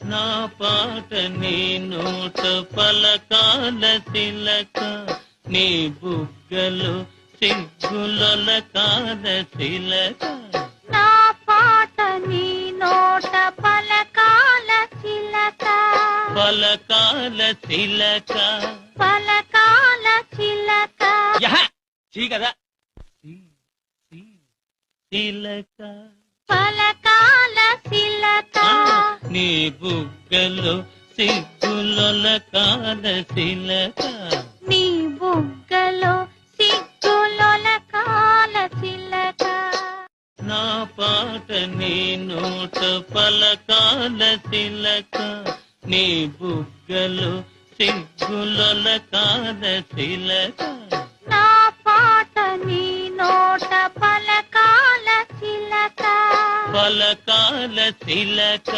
నా పాట నీ నోట పలకాల తిలక, నీ బుగ్గలు సిగ్గులొల కాల తిలక. నా పాట నీ నోట పలకాల చిలక, పలకాల తిలక, పలకాల చిలక. చీ కదా తిలక, పలకాల చిలక. నీ బుగ్గలు సిగ్గులొల కాల తిలక, నీ బుగ్గలో సిగ్గులొల కాల చిలక. నా పాట నీ నోట పలకాల తిలక, నీ బుగ్గలు సిగ్గులొల కాల తిలక. నా పాట నీ నోట పలకాల చిలక, పలకాల తిలక.